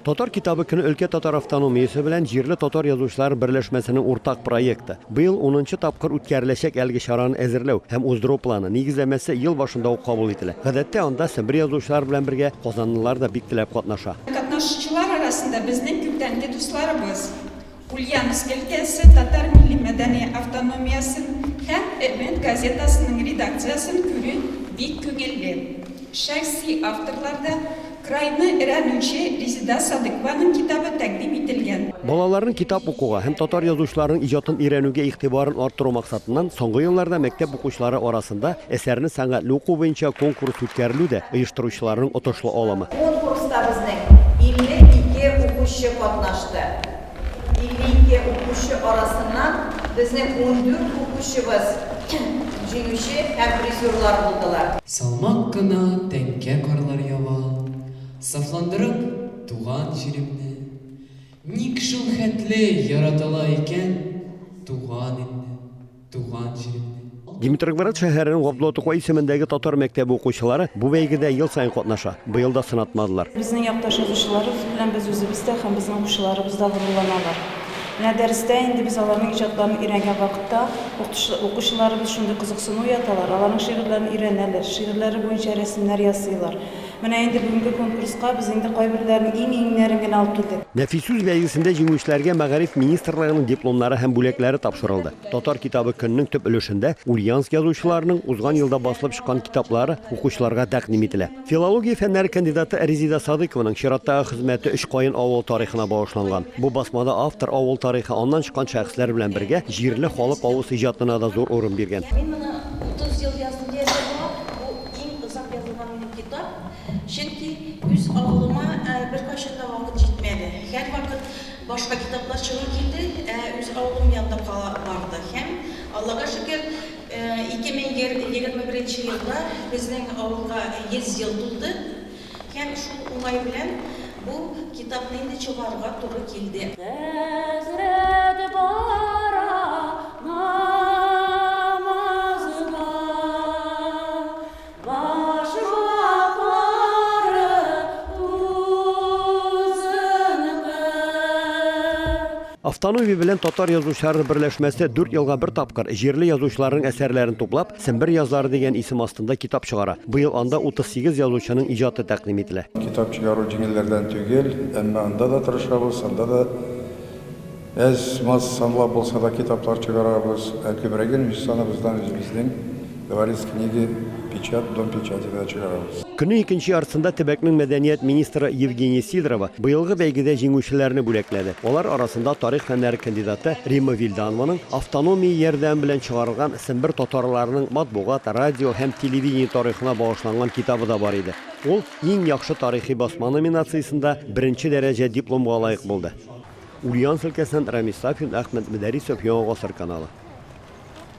Татар китабы көне өлкә татар автономиясе белән җирле татар язучылар берләшмәсенең уртак проекты. Быел 10нчы тапкыр үткәреләчәк әлеге чараны әзерләү һәм уздыру планы нигезләмәсе ел башында ук кабул ителә. Гадәттә анда Себер язучылар белән бергә казанлылар да бик теләп катнаша. Катнашчылар арасында безнең күптәнге дусларыбыз Ульяновск өлкәсе татар милли мәдәни автономиясын һәм Өмет газетасының редакциясын күрү бик күңелле. Шәхси авторларда крайны өйрәнүче Резида Садыкованың китабы тәкъдим ителгән. Балаларның китап укуга һәм татар язучыларның иҗатын өйрәнүгә игътибарын арттыру максатыннан соңгы елларда мәктәп укучылары арасында әсәрне сәнгатьле уку буенча конкурс үткәрелү дә оештыручыларның отышлы алымы. Конкурста безнең 52 укучы катнашты. 52 укучы арасыннан безнең 14 укучыбыз җиңүче һәм призерлар булдылар. Салмак кына тәңкә карлар ява, сафландырып туган җиремне. Ник шул хәтле яратыла икән туган инне, туган җиремне. Димитроград шәһәренең Габдулла исемендәге татар мәктәбе укучылары бу бәйгедә ел саен катнаша. Быел да сынатмадылар. Безнең якташ язучыларыбыз белән без үзебездә һәм безнең укучыларыбыз да горурланалар. Менә дәрестә инде без аларның иҗатларын өйрәнгән вакытта укучыларыбыз шундый кызыксыну уяталар, аларның шигырьләрен өйрәнәләр, шигырьләре буенча рәсемнәр ясыйлар. Менә инде бүгенге конкурска без инде кайберләрен иң-иңнәрен генә алып килдек. Нәфис бәйгесендә җиңүчеләргә Мәгариф министрлыгының дипломнары һәм бүләкләре тапшырылды. Татар китабы көннең төп өлешендә Ульяновск язучыларының узган елда басылып чыккан китаплары укучыларга тәкъдим ителә. Филология фәннәре кандидаты Резида Садыкованың чираттагы хезмәте 3 каен авыл тарихына багышланган. Бу басмада автор авыл тарихы аннан чыккан шәхесләр белән бергә җирле халык авыз иҗатына да зур урын биргән. Мин моны 30 ел яздым диясем була. Бу иң озак язылган минем китап. Чөнки үз авылыма беркайчан да вакыт җитмәде. Һәр вакыт башка китаплар чыгып килде, үз авылым янында барды. Һәм Аллага шөкер 2021 елда безнең авылга 100 ел тулды. Һәм шул уңай белән бу китапны инде чыгарга туры килде. Автономия белән татар язучылары берләшмәсе 4 елга бер тапкыр җирле язучыларның әсәрләрен туплап, Сембер язлары дигән исем астында китап чыгара. Быел анда 38 язучының иҗаты тәкъдим ителә. Китап чыгару җиңелләрдән түгел, әмма анда да тырышабыз, анда да санлап булса да китаплар чыгарабыз. Күбрәген үз саныбыздан үзебезнең товарищ книги печать, дом печати да чыгарабыз. Көне икенче яртысында Төбәкнең мәдәният министры Евгения Сидорова быелгы бәйгедә җиңүчеләрне бүләкләде. Алар арасында тарих фәннәре кандидаты Рима Вильданованың автономия ярдәм белән чыгарылган Сембер татарларының матбугат, радио һәм телевидение тарихына багышланган китабы да бар иде. Ул иң яхшы тарихи басма номинациясендә 1нче дәрәҗә дипломга лаек булды. Ульяновск өлкәсеннән Рамис Сафин, Әхмәт Мөдәрисов, Яңа Гасыр каналы.